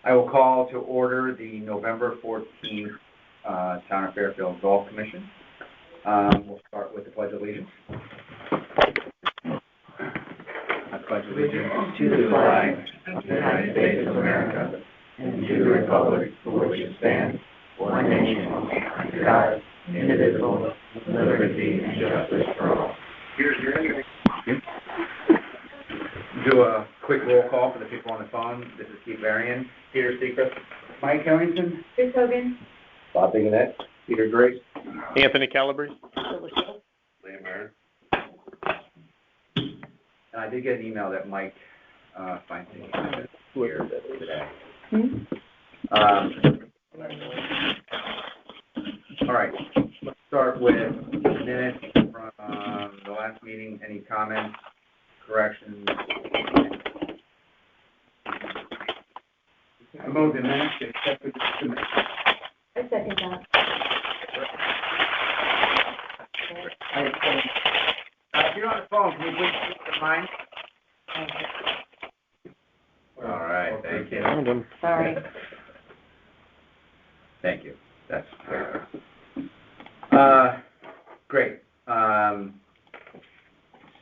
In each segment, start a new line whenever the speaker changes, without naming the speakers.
I will call to order the November 14th Town of Fairfield Golf Commission. We'll start with the Pledge of Allegiance. I pledge allegiance to the flag of the United States of America and to the republic for which it stands, one nation, under God, indivisible, with liberty and justice for all. Do a quick roll call for the people on the phone. This is Steve Varian, Peter Secret, Mike Harrington,
Chris Hogan,
Bob Biganet,
Peter Grace,
Anthony Calabrese,
Liam Aaron.
and I did get an email that Mike Feinstein is here today. All right, let's start with minutes from the last meeting. Any comments, corrections?
I move the minutes except for the submission.
I second that.
If you're on the phone, can you please keep the line? All right, thank you.
Sorry.
Thank you. That's clear. Great.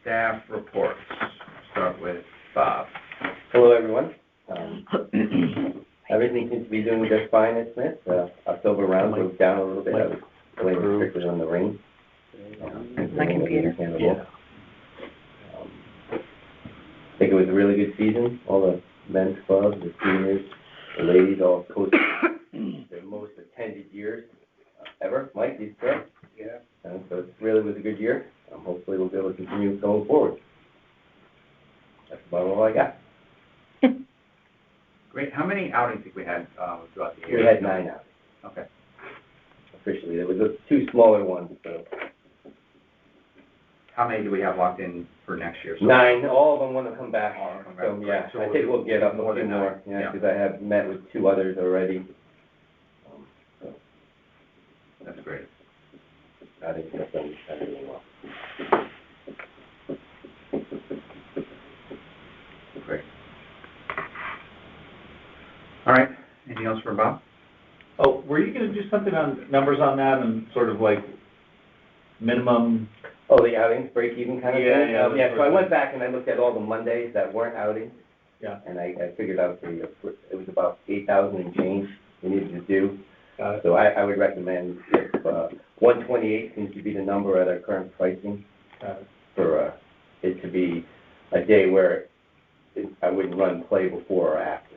Staff reports. Start with Bob.
Hello, everyone. Everything seems to be doing just fine at Smith. October round was down a little bit. I was blaming strictly on the rain.
My computer.
Yeah. I think it was a really good season. All the men's clubs, the seniors, the ladies all coached their most attended years ever. Mike, you correct?
Yeah.
And so it really was a good year. Hopefully we'll be able to continue going forward. That's about all I got.
Great. How many outings think we had throughout the year?
We had 9 outings.
Okay.
Officially. There was 2 smaller ones. So.
How many do we have locked in for next year? So
9. All of them want to come back.
All of them come back.
So, yeah,
So
I think we'll get up
more
a few
than
more.
9.
Yeah, because I have met with 2 others already. So.
That's great.
I think that's done really well.
Great. All right. Anything else for Bob?
Oh, were you going to do something on numbers on that and sort of like minimum?
Oh, the outings, break-even kind of thing?
Yeah.
Yeah, so I went back and I looked at all the Mondays that weren't outings.
Yeah.
And I figured out it was about 8,000 and change we needed to do.
Got it.
So I would recommend if 128 seems to be the number at our current pricing for it to be a day where I wouldn't run play before or after.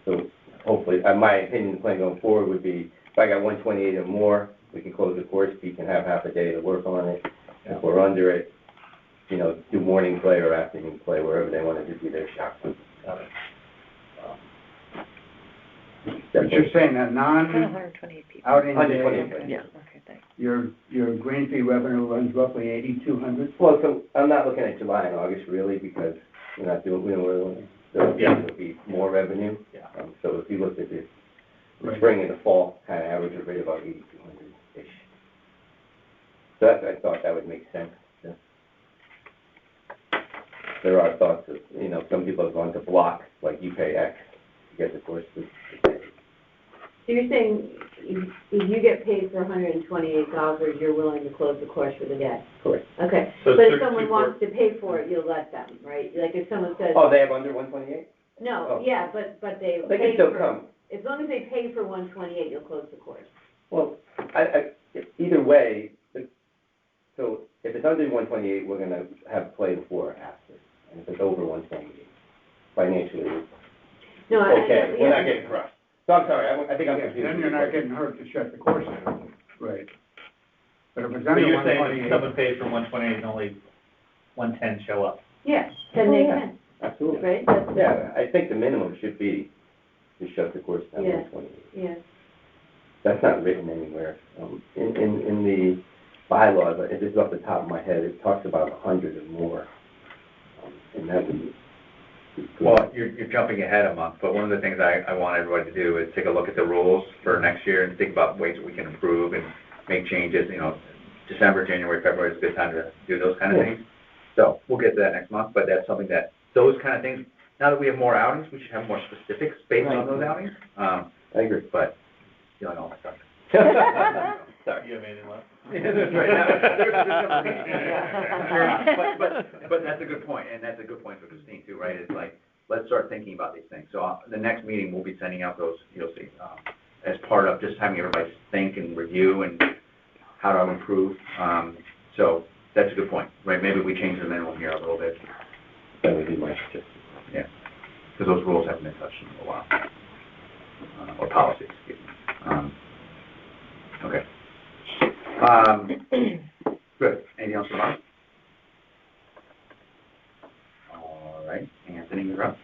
So hopefully, my opinion, the plan going forward would be if I got 128 or more, we can close the course. We can have half a day to work on it.
Yeah.
If we're under it, do morning play or afternoon play, wherever they want to do their shot.
Got it.
But you're saying a
128 people.
non-outing
128.
day,
Yeah, okay, thanks.
your green fee revenue runs roughly 8,200?
Well, so I'm not looking at July and August really because we're not doing, so
Yeah.
it'll be more revenue.
Yeah.
So if you looked at the
Right.
spring and the fall, kind of average rate about 8,200-ish. So I thought that would make sense. Yeah. There are thoughts of, some people have gone to block, like you pay X to get the course.
So you're saying if you get paid for 128 golfers, you're willing to close the course for the day?
Correct.
Okay.
So
But if
32
someone wants to pay for it, you'll let them, right? Like if someone says,
Oh, they have under 128?
no,
Oh.
yeah, but they
They
pay
can still
for,
come.
as long as they pay for 128, you'll close the course.
Well, either way, so if it's under 128, we're going to have play before or after. And if it's over 128, financially,
No,
okay, we're not getting crushed. So I'm sorry, I think I'm
Yeah,
confused.
then you're not getting hurt to shut the course down. Right. But if it's under
But you're saying if
128,
someone pays for 128 and only 110 show up?
Yeah, then they
Yeah.
can,
Absolutely.
right? That's,
Yeah, I think the minimum should be to shut the course down
Yeah.
128.
yeah.
That's not written anywhere. In the bylaws, this is off the top of my head, it talks about 100 or more. And that would be...
Well, you're jumping ahead a month, but one of the things I want everybody to do is take a look at the rules for next year and think about ways that we can improve and make changes. December, January, February is a good time to do those kind of things. So we'll get to that next month, but that's something that those kind of things
now that we have more outings, we should have more specifics based on
Right.
those outings.
I agree.
But, stealing all my stuff. Sorry.
You have anything left?
That's right. But that's a good point, and that's a good point for Christine too, right? It's like, let's start thinking about these things. So the next meeting, we'll be sending out those, you'll see, as part of just having everybody think and review and how to improve. So that's a good point, right? Maybe we change the minimum here a little bit.
That would be my suggestion.
Yeah, because those rules haven't been touched in a while. Or policies, excuse me. Okay. Good. Anything else, Mark? All right, Anthony, you're up.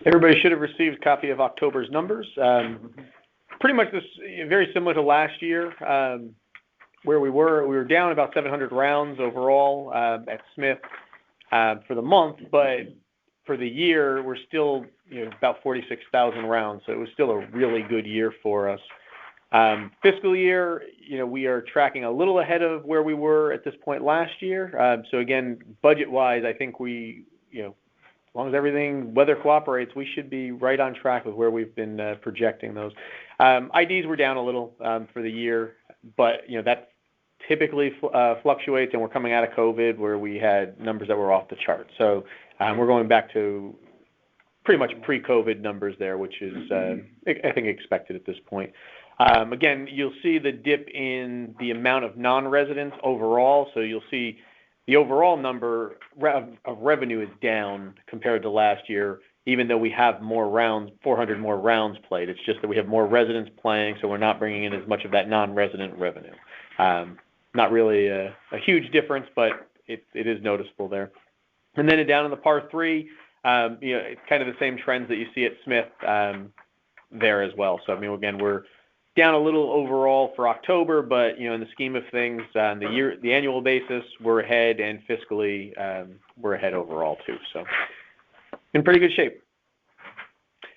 Everybody should have received a copy of October's numbers. Pretty much this, very similar to last year, where we were down about 700 rounds overall at Smith for the month, but for the year, we're still about 46,000 rounds, so it was still a really good year for us. Fiscal year, we are tracking a little ahead of where we were at this point last year. So again, budget-wise, I think we, as long as everything, weather cooperates, we should be right on track with where we've been projecting those. IDs were down a little for the year, but that typically fluctuates, and we're coming out of COVID where we had numbers that were off the chart. So we're going back to pretty much pre-COVID numbers there, which is, I think, expected at this point. Again, you'll see the dip in the amount of non-residents overall. So you'll see the overall number of revenue is down compared to last year, even though we have more rounds, 400 more rounds played. It's just that we have more residents playing, so we're not bringing in as much of that non-resident revenue. Not really a huge difference, but it is noticeable there. And then down in the par 3, it's kind of the same trends that you see at Smith there as well. So, again, we're down a little overall for October, but, in the scheme of things, on the annual basis, we're ahead, and fiscally, we're ahead overall too. So, in pretty good shape.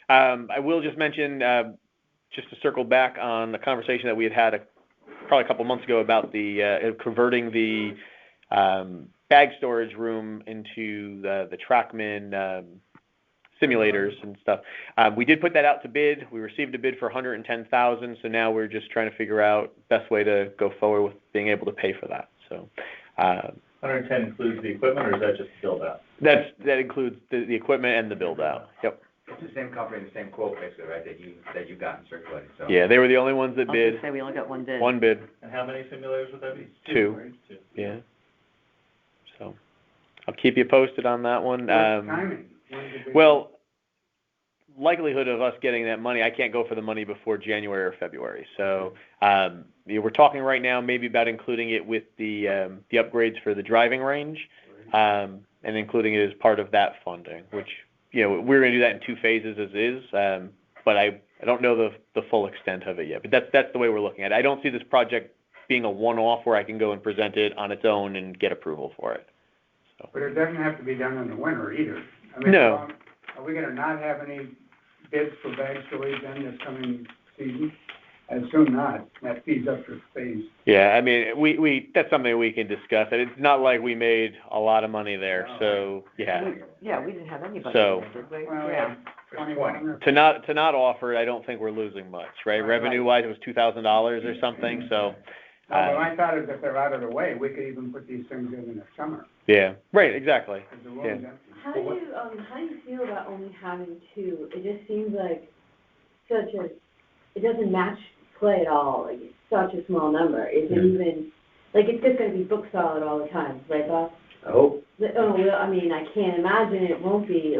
I will just mention, just to circle back on the conversation that we had probably a couple months ago about the converting the bag storage room into the TrackMan simulators and stuff. We did put that out to bid. We received a bid for $110,000, so now we're just trying to figure out best way to go forward with being able to pay for that. So
110 includes the equipment, or is that just build out?
That includes the equipment and the build out. Yep.
It's the same company, the same quote, basically, right, that you got in circulating, so.
Yeah, they were the only ones that bid.
Say we only got one bid.
One bid.
And how many simulators would that be?
2.
Right? 2.
Yeah. So I'll keep you posted on that one.
Timing.
Well, likelihood of us getting that money, I can't go for the money before January or February. So we're talking right now maybe about including it with the upgrades for the driving range, and including it as part of that funding, which, we're going to do that in 2 phases as is, but I don't know the full extent of it yet. But that's the way we're looking at it. I don't see this project being a one-off where I can go and present it on its own and get approval for it. So.
But it doesn't have to be done in the winter either.
No.
Are we gonna not have any bids for bag storage then this coming season? I assume not. That feeds up to phase.
Yeah, we that's something we can discuss. It's not like we made a lot of money there, so yeah.
We didn't have anybody.
So-
did we?
Well,
Yeah.
21 or
To not offer it, I don't think we're losing much, right? Revenue-wise, it was $2,000 or something, so.
Well, my thought is if they're out of the way, we could even put these things in the summer,
Yeah, right, exactly.
because the room's empty.
How do you feel about only having 2? It just seems like it doesn't match play at all. Like, it's such a small number. Is it even, it's just going to be book solid all the time, right, Bob?
I hope.
Oh, well, I can't imagine it won't be.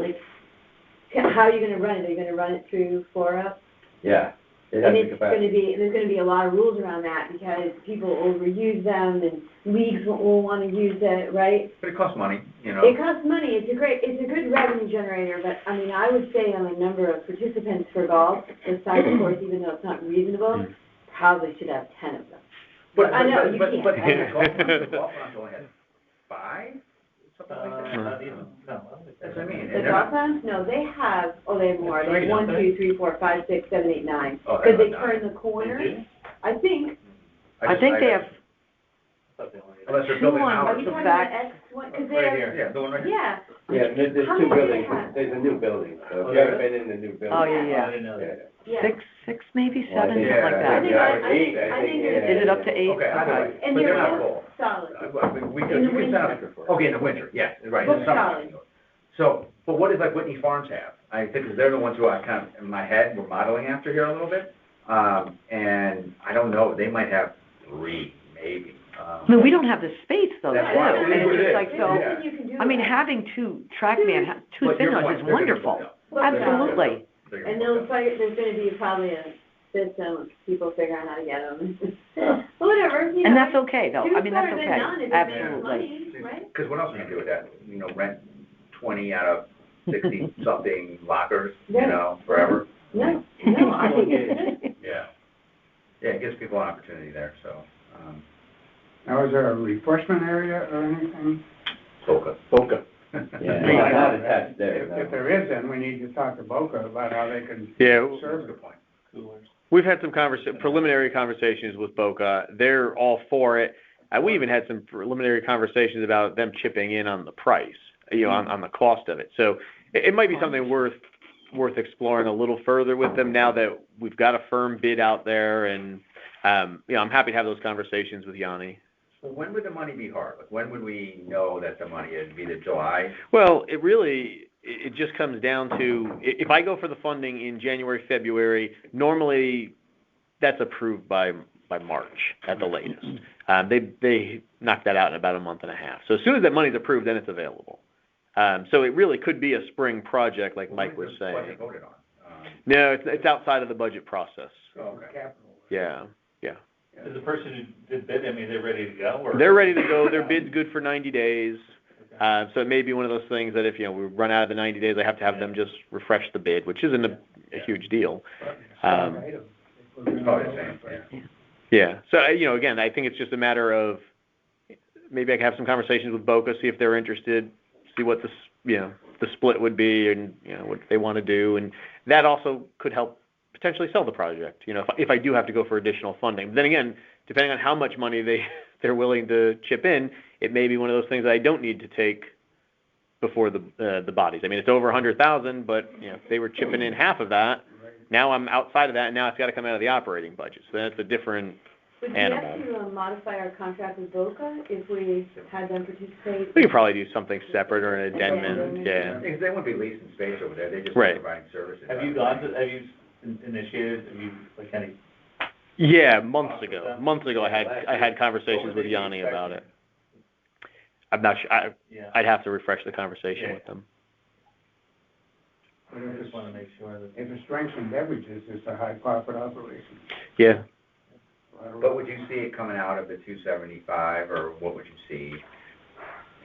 How are you going to run it? Are you going to run it through Fora?
Yeah. It
And
has the
there's
capacity.
going to be a lot of rules around that because people overuse them and leagues will want to use it, right?
But it costs money,
It costs money. It's a good revenue generator, but I would say on the number of participants for golf, the size of course, even though it's not reasonable, probably should have 10 of them. I know you can't.
But
I know.
the golf rounds only had 5? Something like that?
Not even, no, I don't think
That's what I mean.
The golf rounds? No, they have more. They have 1, 2, 3, 4, 5, 6, 7, 8, 9.
Oh,
Because they
have
turn the
nine.
corner.
They do?
I think.
I think they have. Unless they're building
Are
ours.
you
The
talking
back-
about X one, cause
Right
they're,
here.
Yeah, the one right here.
yeah.
Yeah, there's
How
two
many do they
buildings,
have?
there's a new building, so
Oh,
if you
there
haven't
is?
been in the new building.
Oh,
I
yeah.
didn't know that.
Yeah.
Six, maybe,
Well, I
seven,
think-
something like
I
that.
think
Yeah,
I think-
eight,
I think
yeah.
it's-
Is it up to eight?
Okay, either way,
And
but
they're
they're not
both
full.
solid.
We
In
can,
the
you can set
winter.
up, okay, in the winter, yes, right, in
Both
the summer.
solid.
So, but what does like Whitney Farms have? I think 'cause they're the ones who I kind of, in my head, we're modeling after here a little bit. And I don't know, they might have 3, maybe.
I mean, we don't have the space though, too.
That's why.
And
It
it's
is.
just like, so,
Yeah.
You can do
I mean,
that.
having two TrackMan, two
But your
signals
point,
is
they're gonna
wonderful.
book up.
Both
Absolutely.
They're gonna
And
book
there's gonna be probably a system of people figuring out how to get them. Whatever, you know.
And that's okay though. I mean, that's
Two is better than
okay.
none if it makes
Absolutely.
money, right?
Because what else are you gonna do with that? You know, rent 20 out of 60-something lockers, you
Yeah.
know, forever?
No, no, I think it's good.
Yeah. Yeah, it gives people an opportunity there, so,
Now, is there a refreshment area or anything?
Boca.
Boca.
Yeah.
Yeah, not attached there,
If there is, then we need to talk to Boca about how they can
Yeah,
serve
Good point.
we've had some preliminary conversations with Boca. They're all for it. We even had some preliminary conversations about them chipping in on the price, you know, on the cost of it. So it might be something worth exploring a little further with them now that we've got a firm bid out there, and you know, I'm happy to have those conversations with Yanni.
Well, when would the money be hard? Like, when would we know that the money is, be the July?
Well, it just comes down to, if I go for the funding in January, February, normally that's approved by March at the latest. They knock that out in about a month and a half. So as soon as that money's approved, then it's available. So it really could be a spring project, like Mike was saying.
Budget voted on.
No, it's outside of the budget process.
Okay.
capital.
Yeah.
Is the person who did bid, I mean, they're ready to go, or?
They're ready to go. Their bid's good for 90 days. So it may be one of those things that if, you know, we run out of the 90 days, I have to have them just refresh the bid, which isn't a huge deal.
Probably
the same, yeah.
Yeah. So, you know, again, I think it's just a matter of maybe I can have some conversations with Boca, see if they're interested, see what the split would be, and, you know, what they want to do. And that also could help potentially sell the project, you know, if I do have to go for additional funding. But then again, depending on how much money they're willing to chip in, it may be one of those things that I don't need to take before the bodies. I mean, it's over 100,000, but, you know, if they were chipping in half of that, now I'm outside of that, and now it's got to come out of the operating budget. So that's a different animal.
Would we have to modify our contract with Boca if we had them participate?
We could probably do something separate or an addendum, yeah.
Because they wouldn't be leasing space over there, they just
Right.
providing services.
Have you initiated, like any?
Yeah, months ago I had conversations with Yanni about it. I'm not sure,
Yeah.
I'd have to refresh the conversation with them.
I just want to make sure that.
If it's drinks and beverages, it's a high profit operation.
Yeah.
But would you see it coming out of the 275, or what would you see?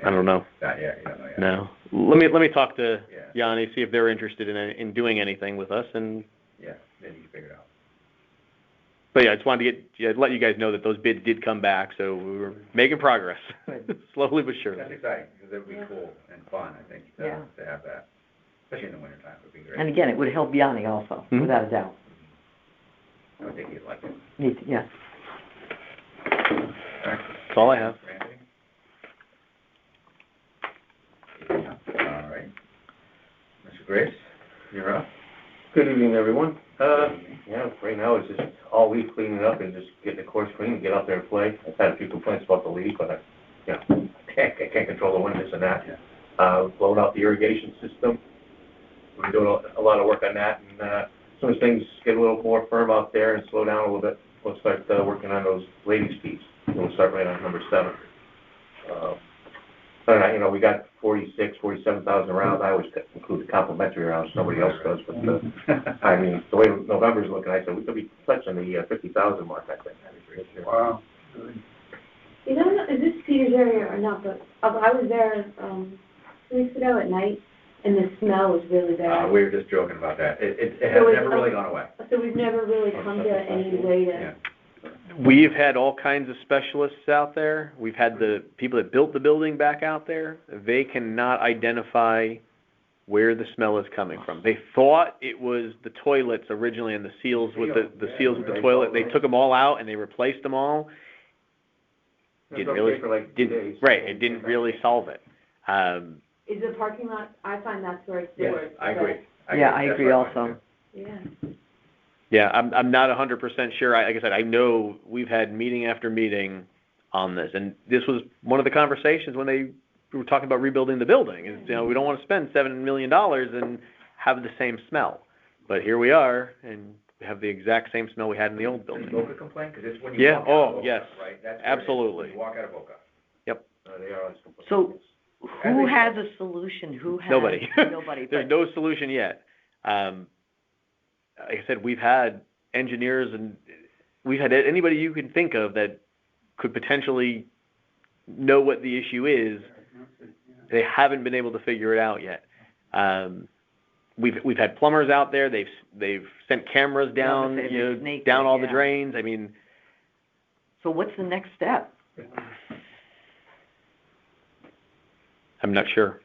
I don't know.
Not yet, you don't know yet.
No. Let me talk to
Yeah.
Yanni, see if they're interested in doing anything with us, and
Yeah, then you can figure it out.
but yeah, I just wanted to let you guys know that those bids did come back, so we were making progress, slowly but surely.
That's exciting, because it would be cool and fun, I think,
Yeah.
to have that, especially in the wintertime, it would be great.
And again, it would help Yanni also,
Mhm.
without a doubt.
I would think you'd like it.
Yeah.
All right.
That's all I have.
Randy? All right. Mr. Grace, you're up.
Good evening, everyone. Yeah, right now it's just all week cleaning up and just getting the course clean and get out there and play. I've had a few complaints about the leak, but I can't control the wind, this and that. Blowing out the irrigation system. We're doing a lot of work on that, and as soon as things get a little more firm out there and slow down a little bit, we'll start working on those ladies' tees. We'll start right on number 7. You know, we got 47,000 rounds. I always include the complimentary rounds. Nobody else does, but I mean, the way November's looking, I said we could be touching the 50,000 mark, I think.
Wow.
You know, is this Peter's area or not, but I was there, 2 weeks ago at night, and the smell was really bad.
We were just joking about that. It has
So it's
never really gone away.
So we've never really come to any way to.
Yeah.
We've had all kinds of specialists out there. We've had the people that built the building back out there. They cannot identify where the smell is coming from. They thought it was the toilets originally and the seals with the seals with the toilet. They took them all out and they replaced them all.
It's okay for like 2 days.
Right, it didn't really solve it.
Is the parking lot, I find that's where it's the
Yes,
worst.
I agree.
Yeah, I
That's
agree
what I
also.
want
Yeah.
Yeah, I'm not 100% sure. Like I said, I know we've had meeting after meeting on this, and this was one of the conversations when we were talking about rebuilding the building. Is, you know, we don't want to spend $7 million and have the same smell. But here we are, and we have the exact same smell we had in the old
to do. Does
building.
Boca complain? Because it's when you
Yeah,
walk out of Boca,
yes,
right? That's where it is.
absolutely.
When you walk out of Boca.
They are always complaining.
So, who has a solution? Who has?
Nobody.
Nobody.
There's
but-
no solution yet. Like I said, we've had engineers and we've had anybody you can think of that could potentially know what the issue is. They haven't been able to figure it out yet. We've had plumbers out there. They've sent cameras down,
Yeah, but
you know,
they've snaked
down
it,
all the
yeah.
drains. I mean,
So what's the next step?
I'm not sure.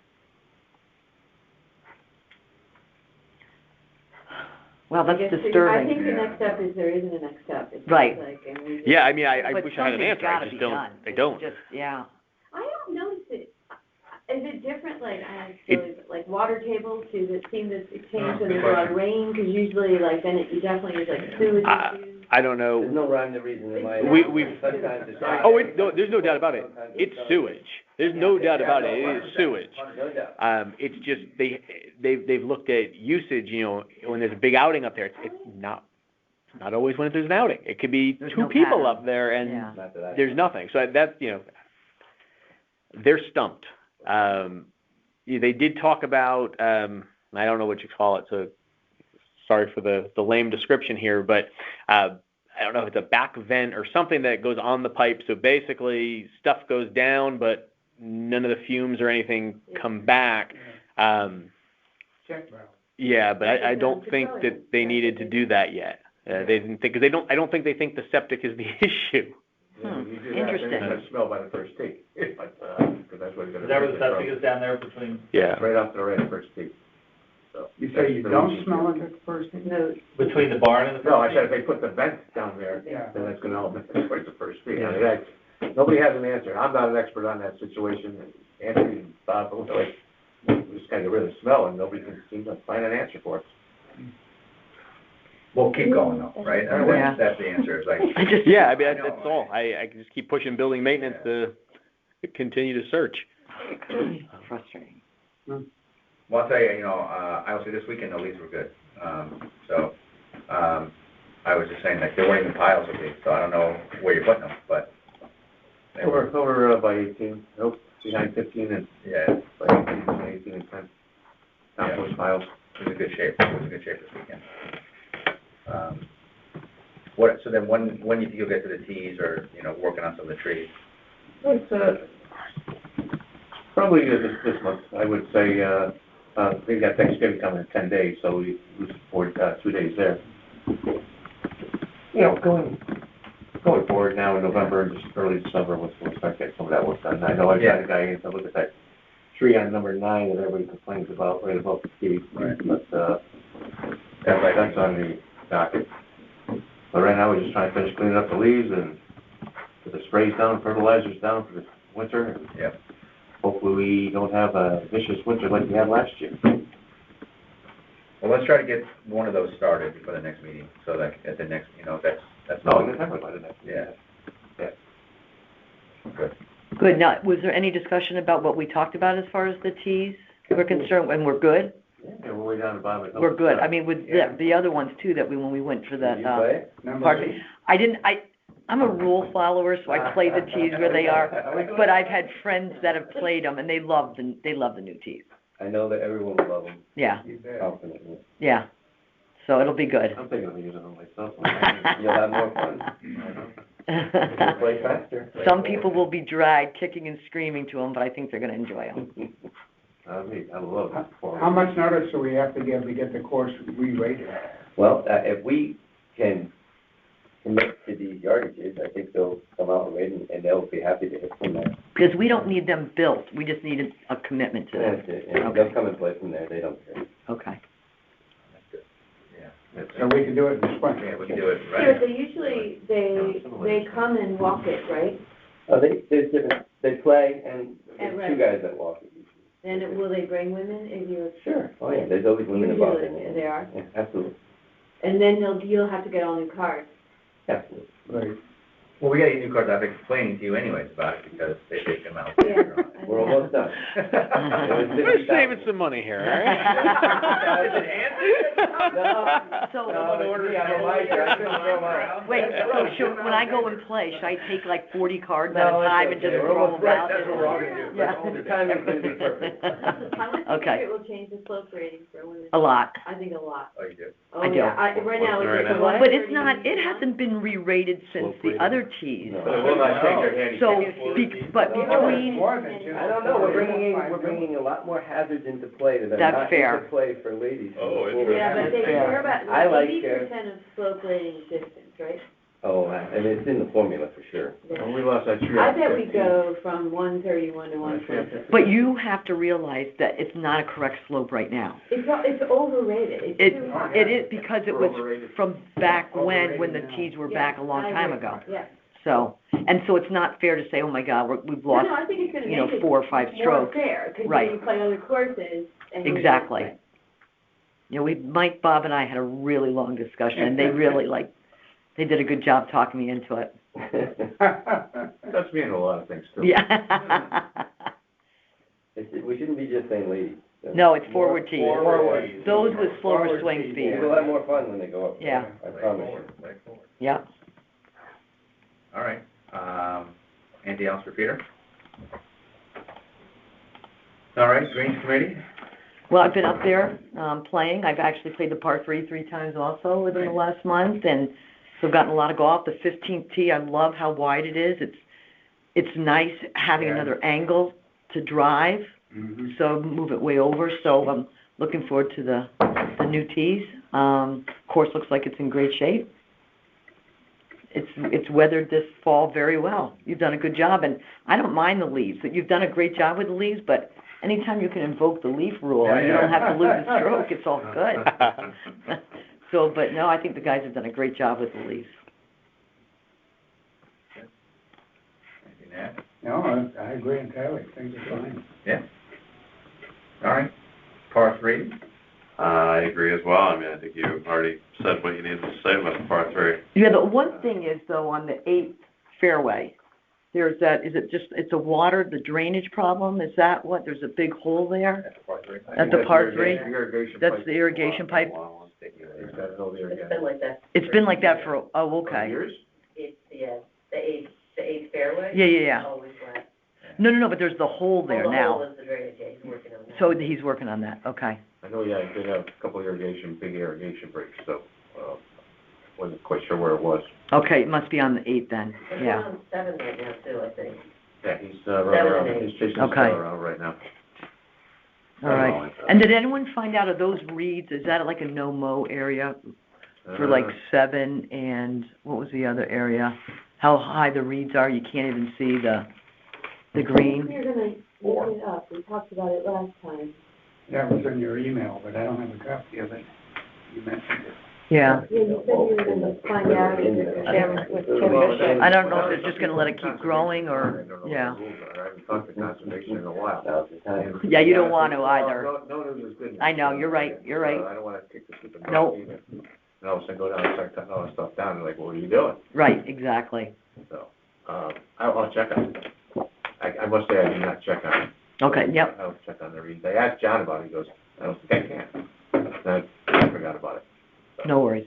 Well, that's
I think
disturbing.
the next step is there isn't a next step. It's
Right.
Like, and we just-
Yeah, I mean, I
But
wish I had an
something's
answer. I
gotta
just
be
don't.
done.
I
It's
don't.
Just, yeah.
I don't notice it. Is it different, like, like water tables, does it seem to change when there's a lot of rain? Because usually, like, then you definitely, there's like sewage issues.
I don't know.
There's no rhyme or reason in my.
We've-
Sometimes it's.
Oh, no, there's no doubt about it. It's sewage. There's no doubt about it. It is sewage.
No doubt.
It's just they've looked at usage. You know, when there's a big outing up there, it's not always when there's an outing. It could be
There's
two
no
people
pattern.
up there and
Yeah.
Not that I.
there's nothing. So that's, you know, they're stumped. They did talk about, I don't know what you call it, so sorry for the lame description here, but I don't know if it's a back vent or something that goes on the pipe. So basically stuff goes down, but none of the fumes or anything come back.
Check valve.
Yeah, but I don't think that they needed to do that yet. They didn't think, because I don't think they think the septic is the issue.
Interesting.
It's gonna smell by the first tee. But, 'cause that's what it's gonna.
Is that where the septic is down there between?
Yeah.
Right off the right of first tee. So.
You say you don't smell it at first?
No,
Between the barn and the?
No, I said if they put the vent down there,
Yeah.
then that's gonna help it right the first tee. I mean, nobody has an answer. I'm not an expert on that situation. Anthony and Bob, both like, we just kinda get rid of the smell and nobody can seem to find an answer for it.
We'll keep going though, right? I mean,
Yeah.
that's the answer, is like.
I just.
Yeah, I mean,
I know.
that's all. I can just keep pushing building maintenance to continue to search.
Frustrating.
Well, I'll tell you, I will say this weekend, the leaves were good. I was just saying, like, there weren't even piles of leaves, so I don't know where you're putting them, but they were,
Over by 18, nope, behind 15 and,
yeah,
by 18 and 10. Not those piles.
it was in good shape. It was in good shape this weekend. So then when do you think you'll get to the tees or, working on some of the trees?
It's, probably this month, I would say, we've got Thanksgiving coming in 10 days, so we support, 2 days there. Going forward now in November and just early December, we'll start getting some of that work done. I know I've got a guy in to look at that tree on number 9 that everybody complains about, right above the tree.
Right.
But, that's on the docket. But right now, we're just trying to finish cleaning up the leaves and get the sprays down, fertilizers down for this winter. And
Yeah.
hopefully we don't have a vicious winter like we had last year.
Well, let's try to get one of those started before the next meeting, so that at the next, that's.
No, it's never by the next.
Yeah.
Yeah.
Good.
Good. Now, was there any discussion about what we talked about as far as the teas? We're concerned, and we're good?
Yeah, we're way down the bottom. of it.
We're good. I mean, with the other ones too, that when we went for that,
Did you play it?
Number
park,
8.
I'm a rule follower, so I play the teas where they are. But I've had friends that have played them and they love the new teas.
I know that everyone will love them,
Yeah,
You bet.
confidently.
yeah. So it'll be good.
I'm thinking of using them myself. You'll have more fun. You'll play faster.
Some people will be dragged kicking and screaming to them, but I think they're gonna enjoy them.
I love it.
How much notice do we have to give to get the course re-rated?
Well, if we can commit to these yardages, I think they'll come out and read, and they'll be happy to hit from there.
Because we don't need them built, we just need a commitment to them.
That's it, and they'll come and play from there, they don't care.
Okay.
Yeah.
So we can do it in spring.
Yeah, we can do it,
yeah,
right?
but they usually, they come and walk it, right?
Oh, there's different, they play, and there's
right.
two guys that walk it usually.
And will they bring women if you?
Sure, oh yeah, there's always women involved in it.
There are?
Yeah, absolutely,
And then you'll have to get all new cars.
absolutely.
Right.
Well, we got your new cards, I've been complaining to you anyways about it, because they take them out.
Yeah.
We're almost done.
We're saving some money here, all right?
So,
Wait,
wait, so should, when I go and play, should I take like 40 cards at a time and just throw them out?
That's what we're all gonna do.
Yeah.
The timing's gonna be perfect.
How much do you
Okay.
think it will change the slope rating for women?
A lot.
I think a lot.
Oh, you do?
Oh,
I do.
yeah, right now,
What's
it's
the
like
right
a
But it's not,
131.
it hasn't been re-rated since
Slope
the
rating.
other tees.
No.
But it will not change your handicap.
So, but
No, it's
between,
more than just.
I don't know, we're bringing a lot more hazards into play that are
That's
not
fair.
into play for ladies.
Oh,
Yeah, but they care about,
I like
80% of slope rating is distance, right?
Oh, and it's in the formula for sure.
When we lost that tree.
I bet we go from 131 to 126.
but you have to realize that it's not a correct slope right now.
It's overrated, it's
It,
too high.
it is because it was
Overrated.
from back when the
Overrated now.
tees were
Yeah,
back a long
I
time
agree.
ago.
Yeah.
So, and so it's not fair to say, oh my God, we've
No,
lost,
no, I think it's gonna
you know,
make it
4 or 5
more
strokes.
fair, because
Right.
you play other courses and.
Exactly. You know, Mike, Bob, and I had a really long discussion, and they really they did a good job talking me into it.
That's me in a lot of things too.
Yeah.
We shouldn't be just saying ladies.
No, it's forward tees.
Forward tees.
Those with slower
Forward
swing
tees.
speed.
We'll have more fun when they go up.
Yeah.
I promise you.
Yeah.
All right, anything else for Peter? All right, Greens Committee?
Well, I've been up there, playing. I've actually played the par 3 times also within the last month, and so I've gotten a lot of golf. The 15th tee, I love how wide it is. It's nice having
Yeah.
another angle to drive,
Mhm.
so move it way over. So I'm looking forward to the new tees. Course looks like it's in great shape. It's weathered this fall very well. You've done a good job, and I don't mind the leaves. You've done a great job with the leaves, but anytime you can invoke the leaf rule and you don't have to lose a stroke, it's all good. So, but no, I think the guys have done a great job with the leaves.
Anything to add?
No, I agree entirely, things are fine.
Yeah? All right, par 3?
I agree as well. I mean, I think you already said what you needed to say about the par 3.
Yeah, the one thing is though, on the 8th fairway, there's that, is it just, it's a water, the drainage problem? Is that what, there's a big hole there?
That's par 3.
At the par 3?
Irrigation
That's
pipe.
the irrigation pipe?
It's got it over there
It's
again.
been like that.
It's been like that for, oh, okay.
Years?
It's, yeah, the eighth fairway.
Yeah, yeah, yeah.
Always wet.
No, but there's the hole there
Oh, the hole
now.
is the drainage, yeah, he's working on that.
So he's working on that, okay.
I know, yeah, I did have a couple big irrigation breaks, so, wasn't quite sure where it was.
Okay, it must be on the 8th then,
There's
yeah.
one on 7 right now too, I think.
Yeah, he's,
Seven
around,
and eight.
he's chasing
Okay.
his around right now.
All right. And did anyone find out, are those reeds, is that like a no-mow area for like 7 and, what was the other area? How high the reeds are, you can't even see the green?
You're gonna look it up, we talked about it last time.
That was in your email, but I don't have a copy of it. You mentioned it.
Yeah.
Yeah, you said you were gonna find out if it was
I don't know if they're just gonna let it keep growing or, yeah.
I haven't talked to conservation in a while.
Now's the time.
Yeah, you don't want to either.
No news is good news.
I know, you're right, you're right.
I don't wanna kick the stupid
Nope.
dog either. And all of a sudden go down and start cutting all this stuff down, and like, what are you doing?
Right, exactly.
So, I'll check on it. I must say I did not check on it.
Okay, yep.
I'll check on the reads. I asked John about it, he goes, I don't think I can. And I forgot about it.
No worries.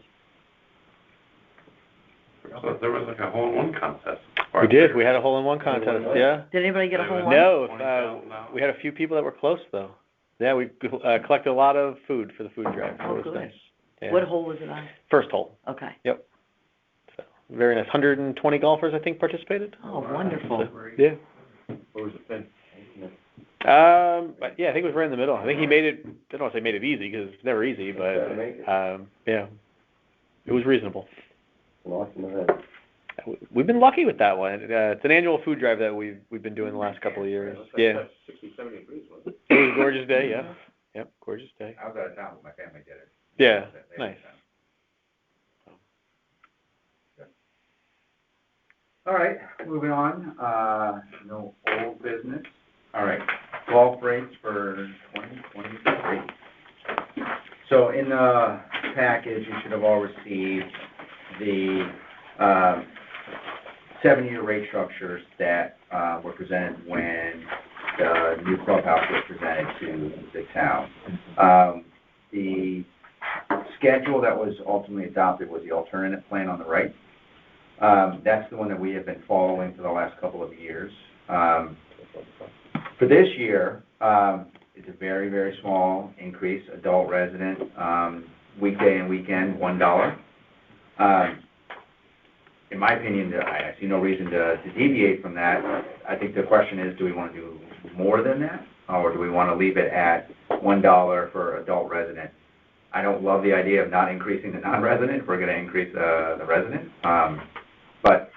So there was like a hole-in-one contest.
We did, we had a hole-in-one contest, yeah.
Did anybody get a hole in one?
No,
$20,000.
we had a few people that were close, though. Yeah, we collected a lot of food for the food drive, so
Oh,
it was
good.
nice. Yeah.
What hole was it on?
First hole,
Okay.
so, very nice. 120 golfers, I think, participated.
Oh, wonderful.
Yeah.
Where was the pin?
But yeah, I think it was right in the middle. I think he made it, I don't want to say made it easy, because it's never easy, but, yeah, it was reasonable.
Lost in the head.
We've been lucky with that one. It's an annual food drive that we've been doing the last couple of years. Yeah.
60, 70 degrees, wasn't it?
It was a gorgeous day, yeah. Yep, gorgeous day.
I was out of town, but my family did it.
Yeah,
They had
nice.
it done. All right, moving on, no old business. All right, golf rates for 2023. So in the package, you should have all received the 7-year rate structures that were presented when the new clubhouse was presented to the town. The schedule that was ultimately adopted was the alternate plan on the right. That's the one that we have been following for the last couple of years. For this year, it's a very, very small increase, adult resident, weekday and weekend, $1. In my opinion, I see no reason to deviate from that. I think the question is, do we want to do more than that? Or do we want to leave it at $1 for adult resident? I don't love the idea of not increasing the non-resident if we're going to increase the resident. But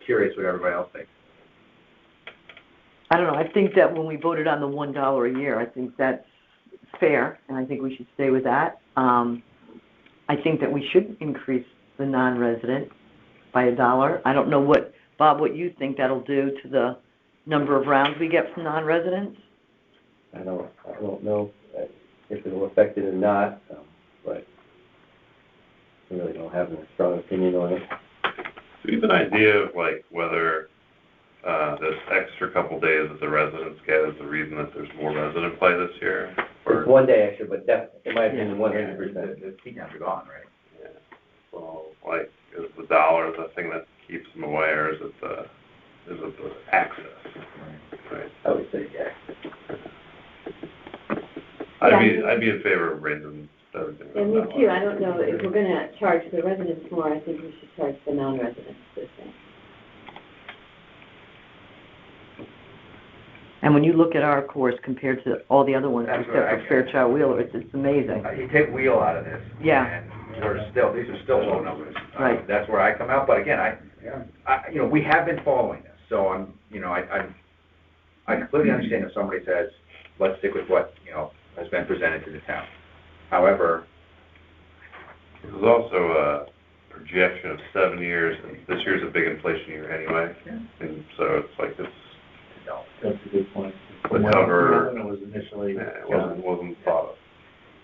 curious what everybody else thinks.
I don't know, I think that when we voted on the $1 a year, I think that's fair, and I think we should stay with that. I think that we should increase the non-resident by $1. I don't know what, Bob, what you think that'll do to the number of rounds we get from non-residents?
I don't know if it'll affect it or not, but I really don't have a strong opinion on it.
Do you have an idea of like whether this extra couple days that the residents get is the reason that there's more resident play this year?
It's 1 day extra, but in my opinion, 100%.
The tee times are gone, right?
Yeah. So, like, is the dollar the thing that keeps them away, or is it the access? Right.
I would say, yeah.
I'd be in favor of raising everything.
And me too, I don't know, if we're gonna charge the residents more, I think we should charge the non-residents the same.
And when you look at our course compared to all the other ones,
That's
except
right.
for Fairchild Wheeler, it's amazing.
You take wheel out of this.
Yeah.
And these are still low numbers.
Right.
That's where I come out, but again, we have been following this, so I completely understand if somebody says, let's stick with what, has been presented to the town. However,
there's also a projection of 7 years, and this year's a big inflation year anyway, and so it's like this.
That's a good point.
Would cover.
When it was initially.
Yeah, it wasn't thought of.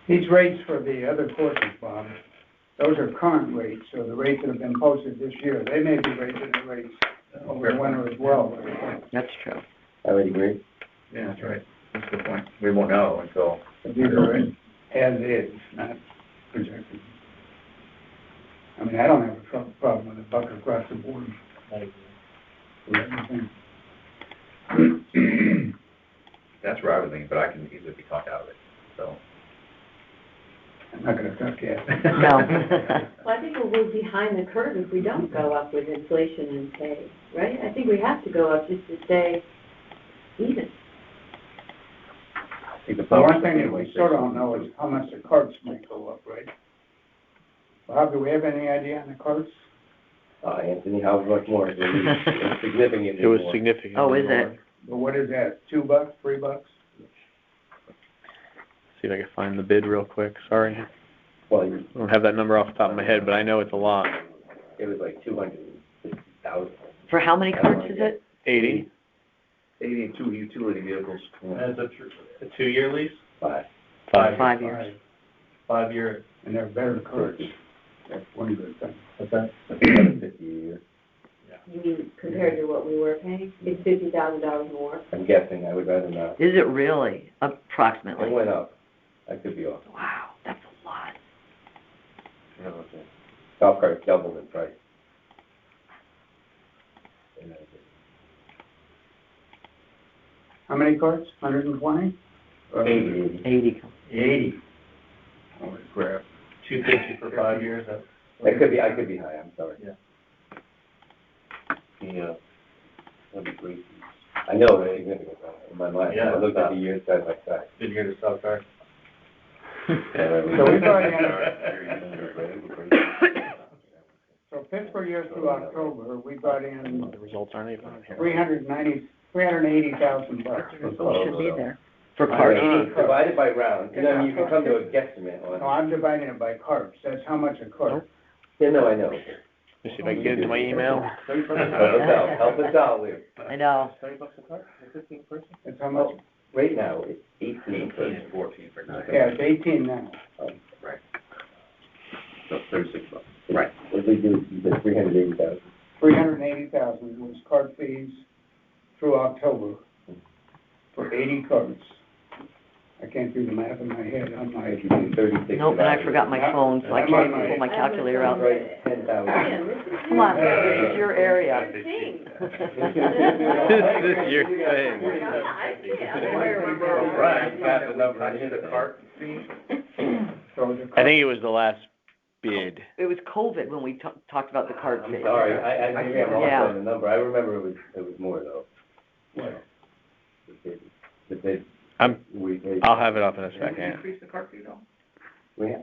These rates for the other courses, Bob, those are current rates, so the rates that have been posted this year, they may be raising the rates over the winter as well.
That's true.
I would agree.
yeah, that's right. That's a good point. We won't know until.
These are as is, not projected. I mean, I don't have a problem with a buck across the board. For everything.
That's where I was thinking, but I can easily be talked out of it, so.
I'm not gonna talk yet.
No.
Well, I think we're behind the curve if we don't go up with inflation and pay, right? I think we have to go up just to stay even.
The one thing that we still don't know is how much the carts might go up, right? Bob, do we have any idea on the carts?
Anthony, how much more? It was significantly
It was
more.
significant.
Oh, is it?
Well, what is that, $2, $3?
See if I can find the bid real quick, sorry.
Well,
I don't have that number off the top of my head, but I know it's a lot.
it was like 250,000.
For how many carts is it?
80?
82 utility vehicles.
That's a 2-year lease?
5.
5 years.
5-year.
And they're better carts. That's one good thing.
What's that?
50 a year.
You mean compared to what we were paying? It's $50,000 more.
I'm guessing, I would rather not.
Is it really?
It
Approximately?
went up. I could be off.
Wow, that's a lot.
Golf carts doubled in price.
How many carts? 120?
80.
80.
80. Holy crap.
250 for 5 years, that's.
I could be high, I'm sorry.
Yeah.
Yeah. That'd be great. I know, it's significant in my mind.
Yeah.
I looked at the years side by side.
Good year to sell cars.
So we brought in, so fiscal year through October, we brought in
The results aren't even on here.
$380,000 for
Should be there. For
All
carts.
right, divided by rounds, and then you can come to a guesstimate
No,
on.
I'm dividing it by carts. That's how much a cart.
Yeah, no, I know.
Let me see if I can get into my email.
Help us out, Lou.
I know.
$30 a cart, 15 person?
It's how much?
Right now, it's 18
18
person.
and 14 for 9.
Yeah, it's 18 now.
Right.
So $36.
Right.
What did we do, you said 380,000?
380,000 was cart fees through October for 80 carts. I can't do the math in my head, I'm
If
like,
you do 36.
Nope, and I forgot my phone, so I can't pull my calculator out.
Right, 10,000.
Man, this is
Come on, this is your area.
your thing.
This is your thing.
I see it.
Right, got the number.
I did the cart fee.
so the
I think it was the last bid.
It was COVID when we talked about the cart fee.
I'm sorry, maybe I'm
Yeah.
off on the number, I remember it was more though.
Well,
But they, we paid.
I'll have it up in a
Did we
second.
increase the cart fee though?
We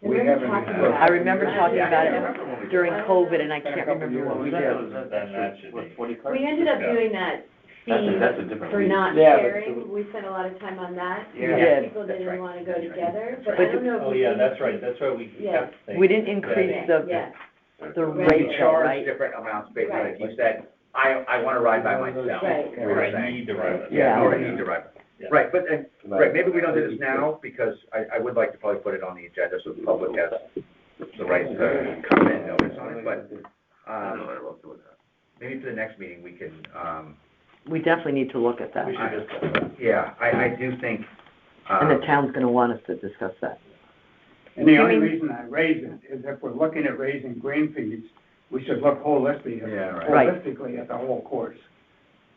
we haven't.
I remember talking about
Yeah.
it during COVID, and I can't remember what we did.
Then that should be.
40 carts?
We ended up doing that fee
That's a different
for
fee.
not
Yeah, but-
sharing, we spent a lot of time on that.
We did.
People
That's
didn't
right.
wanna go
That's right.
together,
That's
but
right.
I don't know if
Oh,
we.
yeah, that's right, we
Yeah.
kept things.
We didn't increase the
Yeah,
the
Right.
rate,
We
though,
charge
right?
different amounts, basically,
Right.
like you said, I wanna ride by myself.
Right.
We were
Or I
saying.
need to ride it.
Yeah.
Or I need to ride.
Yeah.
Right, but, right, maybe we don't do this now, because I would like to probably put it on the agenda so the public has the right to comment and notice on it, but, maybe for the next meeting, we can,
We definitely need to look at that.
We should discuss that.
yeah, I do think,
And the town's gonna want us to discuss that.
And the
You
only
mean-
reason I raise it is if we're looking at raising green fees, we should look holistically,
Yeah, right.
Right.
holistically at the whole course.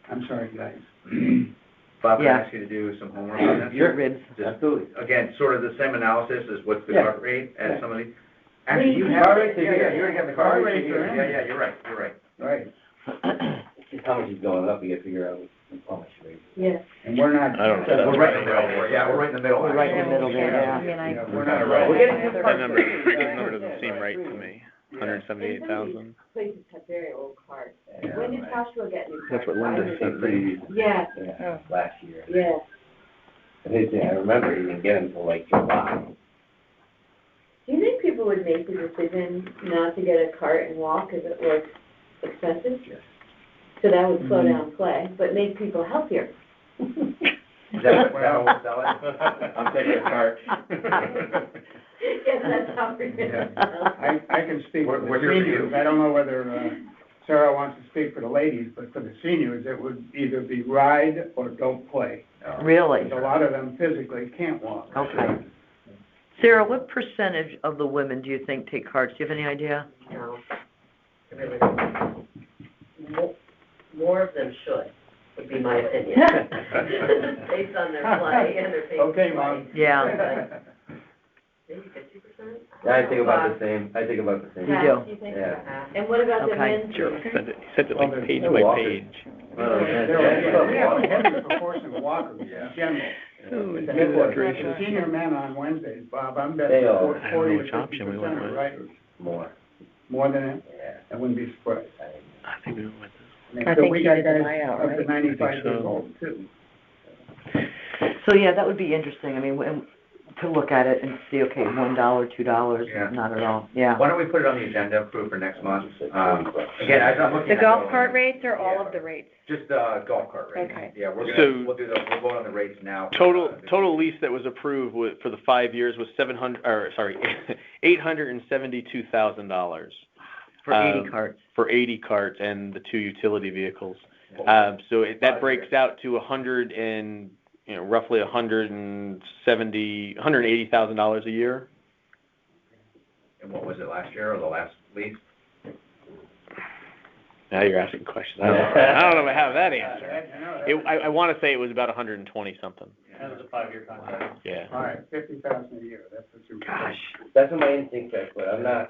I'm sorry, guys.
Bob, can
Yeah.
I ask you to do some homework on that?
Your ribs.
Just,
Absolutely.
again, sort of the same analysis as what's the
Yeah.
cart rate and
Yeah.
some of these. Actually, you have,
Car rates are
yeah,
here.
you already have the
Car
cart
rates
rates
are
here.
in.
Yeah, you're right.
Right.
Just how much is going up, you gotta figure out how much rate.
yeah.
And we're not.
I don't know.
We're right in the middle, yeah, we're right in the middle.
We're right in the middle there, yeah.
Yeah, we're not right.
We're getting good
That number doesn't seem right to me.
And some of
178,000.
these places have very old cards.
Yeah,
When did
right.
Joshua get new cards?
That's what Linda sent me.
Yeah,
Yeah, last year.
yeah.
I remember he didn't get them until like July.
Do you think people would make the decision not to get a cart and walk if it was expensive?
Yes.
So that would slow down play, but make people healthier.
Is that what we'll sell it?
I'm taking a cart.
Yes, that's how we're gonna.
I can speak for
We're
the
here for you.
seniors, I don't know whether, Sarah wants to speak for the ladies, but for the seniors, it would either be ride or don't play.
Really?
Because a lot of them physically can't walk.
Okay. Sarah, what percentage of the women do you think take carts? Do you have any idea?
No, really. More of them should, would be my opinion. Based on their play and their pace of
Okay,
play.
Mom.
Yeah.
Maybe 50%?
Yeah, I think about the same,
You
Yeah,
do?
you think?
Yeah.
And what about the
Okay.
men's?
Sure, send it like page by page.
We have a heavy proportion of walkers in
Yeah.
general.
Oh,
The
goodness gracious.
senior men on Wednesdays, Bob, I'm
They
betting
are.
40
I
to
don't know which option we
50%
went
of
with.
riders.
More.
More than that?
Yeah.
I wouldn't be surprised.
I think we went with
I
So
think
we
you
got
did the
guys
buyout,
up to
right?
95
I think
years
so.
old too.
So, yeah, that would be interesting. I mean, to look at it and see, okay, $1, $2,
Yeah.
not at all. Yeah.
Why don't we put it on the agenda, approved for next month? Again, I'm looking
The
at
golf
those.
cart rates or all of the rates?
Just, golf cart rates.
Okay.
Yeah, we'll vote on the rates now.
Total lease that was approved for the 5 years was $872,000.
For 80 carts.
For 80 carts and the 2 utility vehicles. So that breaks out to roughly $180,000 a year.
And what was it last year or the last lease?
Now you're asking questions. I don't know if I have that answer. I want to say it was about 120 something.
That was a 5-year contract.
Yeah.
All right, 50,000 a year, that's what you.
Gosh.
That's what my instinct says, but I'm not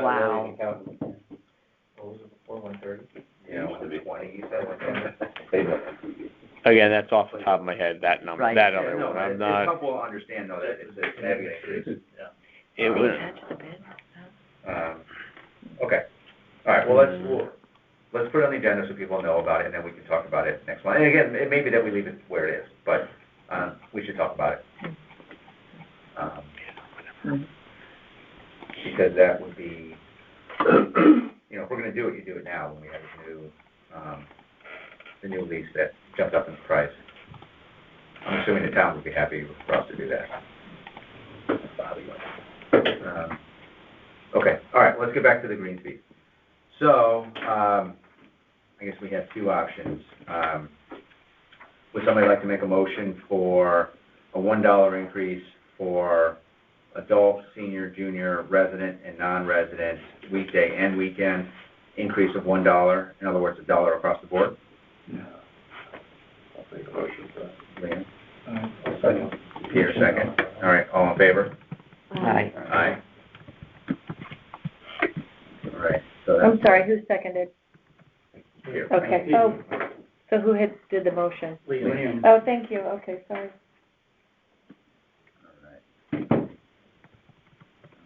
Wow.
really an accountant.
What was it before, 130? Yeah, 120, you said, 120.
They don't.
Again, that's off the top of my head. That number,
Right.
that
Yeah,
other
no,
one. I'm
it's
not.
helpful to understand though that it's a significant increase.
It was.
Okay, all right, well, let's put it on the agenda so people know about it, and then we can talk about it next month. And again, it may be that we leave it where it is, but, we should talk about it. Because that would be, gonna do it, you do it now when we have the new lease that jumped up in price. I'm assuming the town would be happy for us to do that. Okay, all right, let's get back to the green fee. So, I guess we have two options. Would somebody like to make a motion for a $1 increase for adult, senior, junior, resident, and non-resident, weekday and weekend, increase of $1, in other words, $1 across the board?
I'll make a motion for that.
Liam? Peter, second. All right, all in favor?
Aye.
Aye. All right, so
I'm
that's
sorry, who seconded?
here.
Okay, so who did the motion?
Liam.
Oh, thank you, okay, sorry.
All right. I'm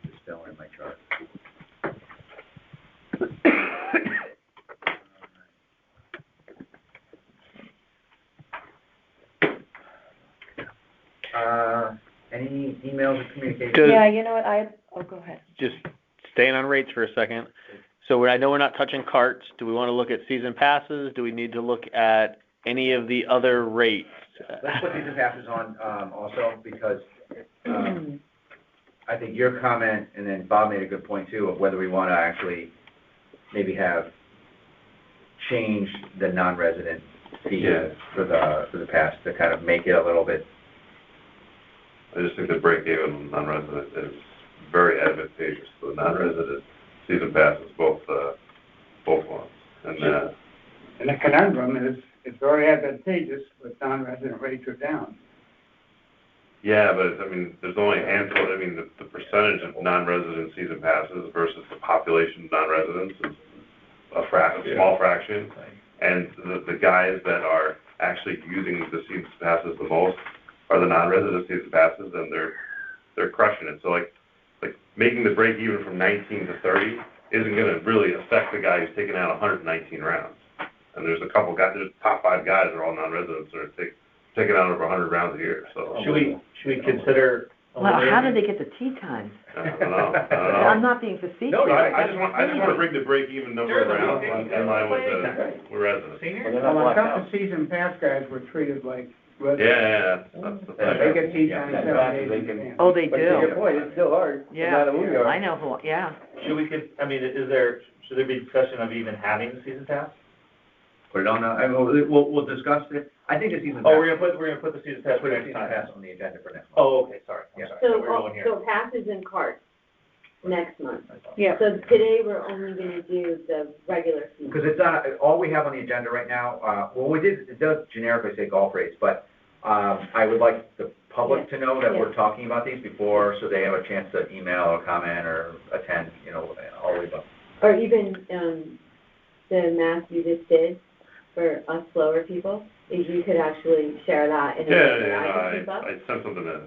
just filling in my chart. Any emails or communications?
Does-
Yeah, you know what, go ahead.
Just staying on rates for a second. So I know we're not touching carts. Do we want to look at season passes? Do we need to look at any of the other rates?
Let's put season passes on, also, because, I think your comment, and then Bob made a good point too, of whether we want to actually maybe have changed the non-resident fee
Yeah.
for the pass to kind of make it a little bit.
I just think the break-even on non-resident is very advantageous for the non-resident season passes, both ones. And,
And the conundrum is, it's very advantageous, but non-resident rates are down.
yeah, but, I mean, there's only a handful, I mean, the percentage of non-resident season passes versus the population of non-residents is a small fraction. And the guys that are actually using the season passes the most are the non-resident season passes, and they're crushing it. So like making the break even from 19 to 30 isn't gonna really affect the guy who's taking out 119 rounds. And there's a couple guys, there's top 5 guys are all non-residents that are taking out over 100 rounds a year, so.
Should we consider?
Well, how do they get the tea times?
I don't know.
I'm not being facetious.
No, I just want to bring the break-even number around in line with the residents.
Well, I thought the season pass guys were treated like residents.
Yeah, that's the
They
thing.
get tea time 7 days in advance.
Oh, they
But to your
do.
point, it's still hard, no
Yeah,
matter who you are.
I know who, yeah.
Should we, should there be discussion of even having the season pass?
Put it on, I mean, we'll discuss it. I think the season pass.
Oh, we're gonna put the season pass for
Put the
next
season
time.
pass on the agenda for next month.
Oh, okay, sorry, I'm
Yeah.
sorry.
So,
We're going here.
so passes and carts next month.
Yeah.
So today, we're only gonna do the regular fee.
Because it's not, all we have on the agenda right now, well, it does generically say golf rates, but, I would like the public to know that we're talking about these before, so they have a chance to email or comment or attend, all the way above.
Or even, the math you just did for us slower people, if you could actually share that in a way that I can keep up.
I sent something to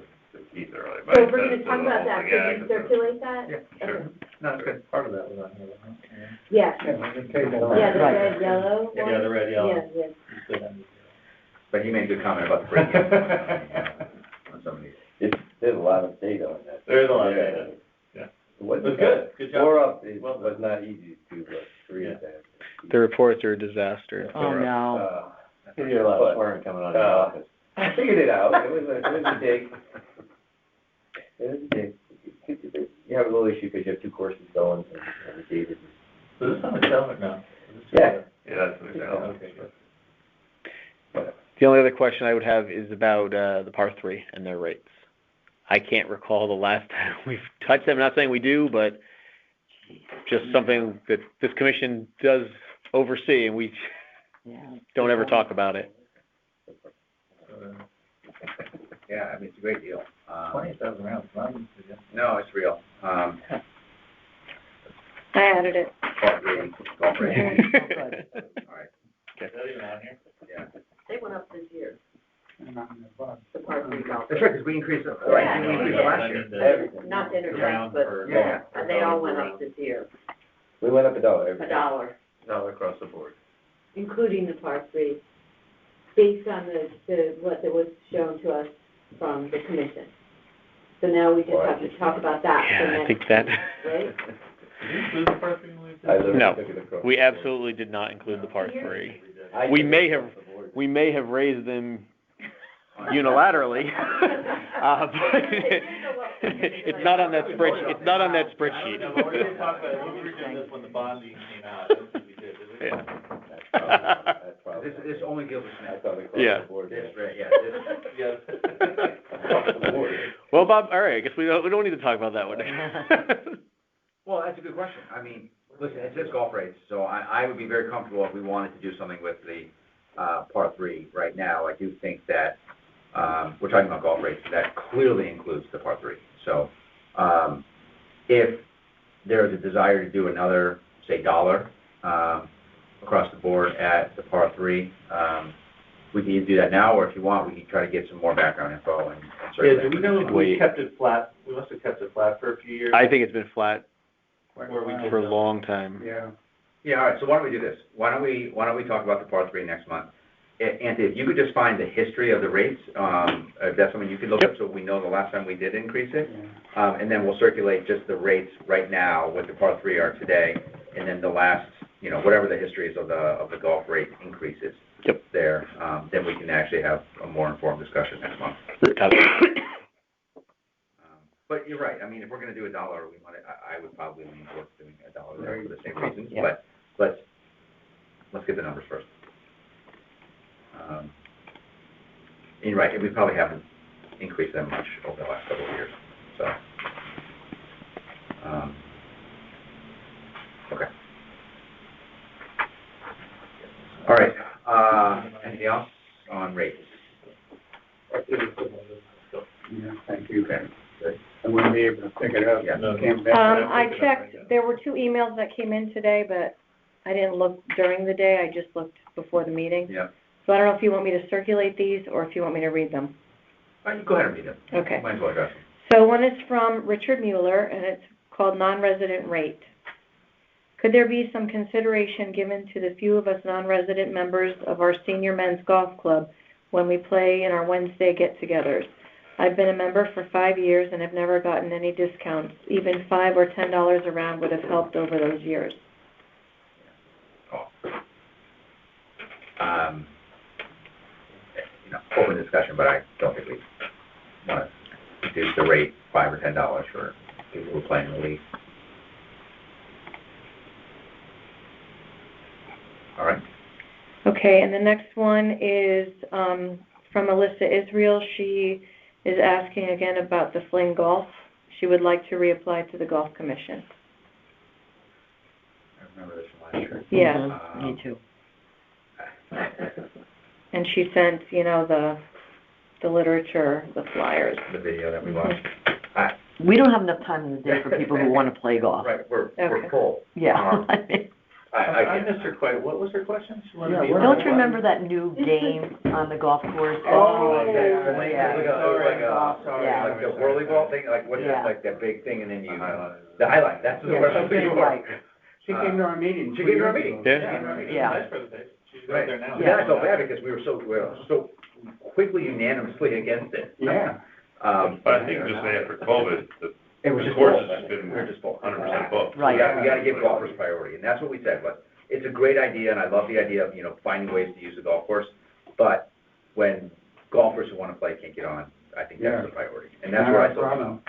Keith earlier.
So if we're gonna talk about that, could you circulate that?
Yeah, sure.
Okay.
No, it's good.
Part of that was on here, wasn't it?
Yeah,
Yeah, like a table.
yeah, the
Right.
red, yellow one?
Yeah, the red, yellow.
Yeah, yeah.
But he made a good comment about the break-in on some of these.
There's a lot of data on that.
There is a lot of data. Yeah.
It wasn't
It was good.
bad.
Good job.
4 up
Well done.
was not easy to, but 3 is bad.
The reports are a disaster.
Oh, no.
You hear a lot of swearing coming out of the office. I figured it out, it was a dig. It was a dig. You have a little issue because you have 2 courses going, and the data.
Was this on the show or no?
Yeah.
Yeah, that's an example.
Okay, good.
The only other question I would have is about the par 3 and their rates. I can't recall the last time we've touched them. I'm not saying we do, but just something that this commission does oversee, and we don't ever talk about it.
Yeah, I mean, it's a great deal.
20,000 rounds, not easy, yeah.
No, it's real.
I added it.
Golf rating. All right,
Is that even on here?
yeah.
They went up this year,
And on the bottom.
the par 3 golf.
That's right, because we increased it,
Yeah,
right, we increased it last year.
Not to
The
interrupt,
round
but,
per-
Yeah.
and they all went up this year,
We went up $1 every day.
$1.
All across the board.
Including the par 3, based on what was shown to us from the commission. So now we just have to talk about that for
Yeah, I
next,
think that,
right?
Did you include the par three in the leaves?
I literally
No,
took it across
we
the board.
absolutely did not include the par three.
I
We
took it
may
across
have-
the board.
We may have raised them unilaterally. But it's not on that spreadsheet, it's not on that
I don't
spreadsheet.
know, but we did talk about it, we were doing this when the bonding came out, I don't think we did we?
Yeah.
That's probably.
This only deals with
I
Smith.
thought across
Yeah.
the board.
This, right, yeah, this,
Yeah.
Across the board.
Well, Bob, all right, I guess we don't need to talk about that one.
well, that's a good question. I mean, listen, it says golf rates, so I would be very comfortable if we wanted to do something with the, par three right now. I do think that, we're talking about golf rates, that clearly includes the par three. So, if there's a desire to do another, say, $1, across the board at the par three, we can either do that now, or if you want, we can try to get some more background info and
Yeah,
circulate.
do we know, we
Wait.
kept it flat, we must have kept it flat for a few years.
I think it's been flat
Where we did
for a
the-
long time.
Yeah.
Yeah, all right, so why don't we do this? Why don't we talk about the par three next month? Anthony, if you could just find the history of the rates, if that's something you could look up, so we know the last time we did increase it. And then we'll circulate just the rates right now, what the par three are today, and then the last, whatever the history is of the golf rate increases.
Yep.
There, then we can actually have a more informed discussion next month.
Got it.
But you're right, I mean, if we're gonna do $1, I would probably lean towards doing $1 there for the same reasons,
Yeah.
but let's get the numbers first. And you're right, we probably haven't increased them much over the last couple of years, so. Okay. All right, anything else on rates?
Yeah, thank you.
Okay, good.
I wouldn't be able to pick it up.
Yeah.
Came back.
I checked, there were 2 emails that came in today, but I didn't look during the day, I just looked before the meeting.
Yeah,
So I don't know if you want me to circulate these, or if you want me to read them.
you go ahead and read them.
Okay.
Might as well address them.
So one is from Richard Mueller, and it's called non-resident rate. Could there be some consideration given to the few of us non-resident members of our senior men's golf club when we play in our Wednesday get-togethers? I've been a member for 5 years and have never gotten any discounts. Even $5 or $10 a round would have helped over those years.
Open discussion, but I don't think we want to reduce the rate $5 or $10 for people who are playing in the league. All right.
Okay, and the next one is from Alyssa Israel. She is asking again about the Fling Golf. She would like to reapply to the Golf Commission.
I remember this from last year.
Yeah.
Mhm, me too.
And she sent, the literature, the flyers.
The video that we watched.
We don't have enough time in the day for people who want to play golf.
Right, we're
Okay.
full.
Yeah.
I missed her quite, what was her question? She wanted to be-
Don't you remember that new game on the golf course?
Oh,
Yeah. Yeah.
Like the whirly ball thing, like what's
Yeah.
that, like that big thing, and then you, the highlight, that's the word I'm
Yeah,
looking
like,
for.
She came to our meeting.
She came to our meeting.
Yeah.
Yeah.
Nice presentation, she's
Right.
right there now.
And then I felt bad because we were so quickly unanimously against it.
Yeah.
But I think just after COVID,
It was
the
just
course
full.
has been
We're just full.
100% booked.
Right.
We gotta give golfers priority, and that's what we said, but it's a great idea, and I love the idea of, finding ways to use the golf course, but when golfers who wanna play can't get on, I think that's the priority, and that's where I thought.
Toronto.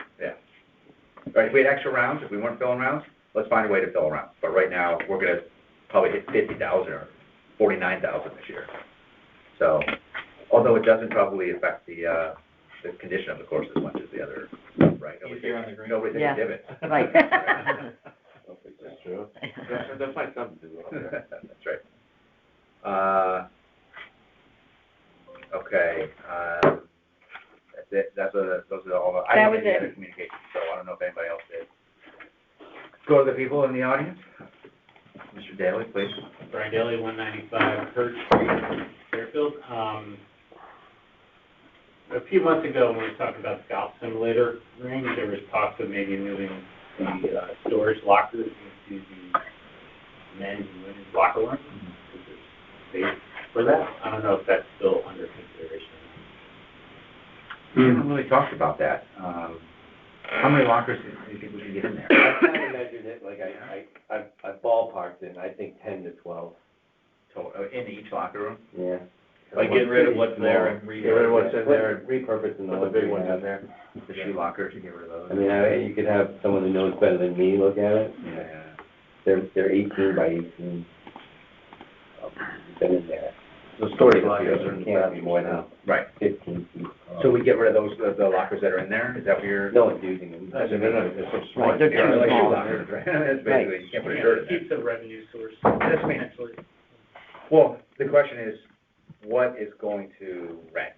Right, if we had extra rounds, if we weren't filling rounds, let's find a way to fill a round, but right now, we're gonna probably hit 50,000 or 49,000 this year. So, although it doesn't probably affect the condition of the course as much as the other, right?
Easier on the green.
Nobody takes
Yeah.
a divot.
right.
That's true. That might something to do with it.
That's right. Okay, that's it, those are all, I
That
didn't
was
get any
it.
other communication, so I don't know if anybody else did. Go to the people in the audience. Mr. Daly, please.
Brian Daly, 195 Hurst Street, Fairfield. A few months ago, when we were talking about the golf simulator ring, there was talks of maybe moving the storage lockers into the men's and women's locker room. Is there space for that? I don't know if that's still under consideration.
We haven't really talked about that. How many lockers do you think we can get in there?
I kind of measured it, like I ballparked it, and I think 10 to 12,
Total, in each locker room?
yeah.
By getting rid of what's there and
Get rid of what's in there and repurposing the
put the big ones in there.
The shoe lockers, you get rid of those?
I mean, you could have someone who knows better than me look at it.
Yeah.
They're 18 by 18. Been in there.
The storage lockers are.
It can't be more than
Right.
15 feet.
So we get rid of those, the lockers that are in there? Is that what you're?
No one's using them.
That's, it's so small.
Right, they're too
They're like shoe
small.
lockers, right? That's basically, you can't put a shirt in there.
Keeps a revenue source,
That's me.
potentially.
Well, the question is, what is going to rent,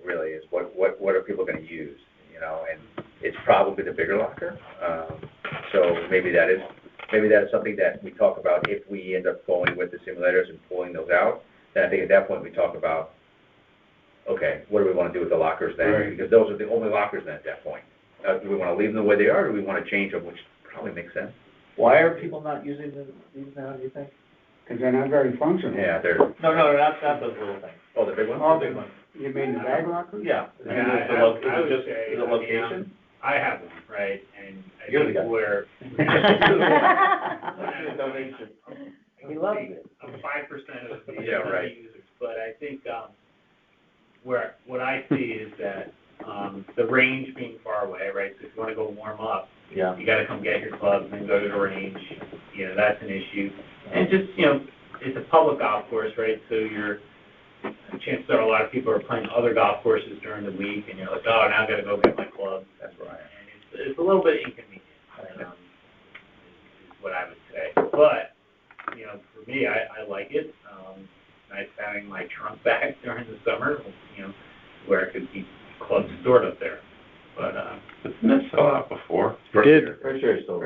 really, is what are people gonna use, you know? And it's probably the bigger locker, so maybe that is something that we talk about if we end up going with the simulators and pulling those out. Then I think at that point, we talk about, okay, what do we wanna do with the lockers then?
Right.
Because those are the only lockers then at that point. Do we wanna leave them the way they are, or do we wanna change them, which probably makes sense?
Why are people not using these now, do you think?
Because they're not very functional.
Yeah, they're,
No, not those little things.
oh, the big ones?
Oh,
The big ones.
You mean the bag lockers?
Yeah.
Yeah,
Is
I would
it just,
say,
is it location?
I have them, right, and I
You're the
think
guy.
where.
Donation.
He loves it.
I'm 5% of the
Yeah, right.
users, but I think, what I see is that, the range being far away, right, so if you wanna go warm up,
Yeah.
you gotta come get your clubs and go to the range, you know, that's an issue. And just, you know, it's a public golf course, right, so chances are a lot of people are playing other golf courses during the week, and you're like, oh, now I gotta go get my clubs.
That's right.
And it's a little bit inconvenient, is what I would say. But, you know, for me, I like it. Nice having my trunk back during the summer, you know, where I could keep clubs stored up there. But,
Didn't that sell out before?
First
Did.
year.
First year still.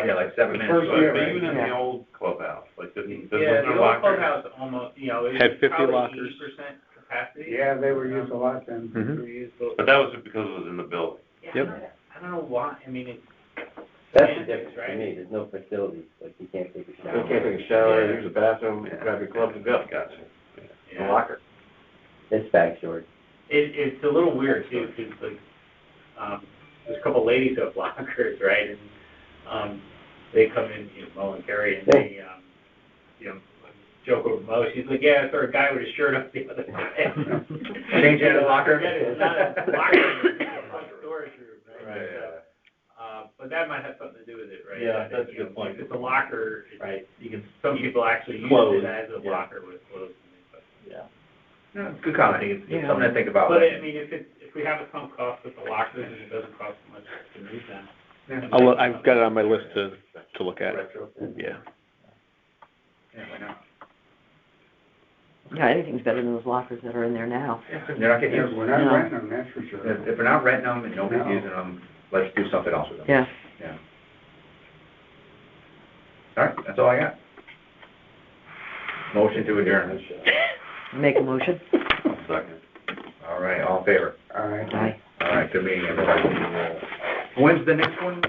Yeah, like 7 minutes.
First year,
But
right?
even in the
Yeah.
old clubhouse, like, wasn't
yeah,
there
the old
lockers?
clubhouse almost, you know, it
Had
was
50
probably
lockers.
80% capacity.
Yeah, they were used a lot then.
They
Mhm.
were used,
But that was because it was in the building.
yeah,
Yep.
I don't know why, I mean, it's.
That's the
semantics,
difference for
right?
me, there's no facilities, like you can't take a shower.
You can't take a shower, use the bathroom, grab your clubs and go.
Gotcha.
Yeah.
Locker.
It's bag storage.
It's a little weird too, because like, there's a couple ladies who have lockers, right? And, they come in, you know, Mo and Carrie, and they, you know, joke over Mo. She's like, yeah, I saw a guy with his shirt up the other day.
Change in the locker?
Forget it, it's not a locker room, it's a storage room, right?
Right.
So, but that might have something to do with it, right?
Yeah,
That,
that's a
you know,
good point.
If it's a locker,
Right, you can,
some people actually use
Clothes,
it as a
yeah.
locker with clothes and things like that.
yeah.
No, good comment. It's
Yeah.
something to think about.
But I mean, if we have a sunk cost with the lockers, and it doesn't cost so much to move them.
I've got it on my list to look at.
Retro.
Yeah.
Yeah, why not?
Yeah, anything's better than those lockers that are in there now.
They're not getting
Yeah,
used.
we're not
No.
renting them, that's for sure.
If we're not renting them and nobody's
No.
using them, let's do something else with them.
Yeah.
Yeah. All right, that's all I got. Motion to adjourn.
Make a motion?
Second.
All right, all in favor?
All right.
Aye.
All right, good meeting, everybody. When's the next one?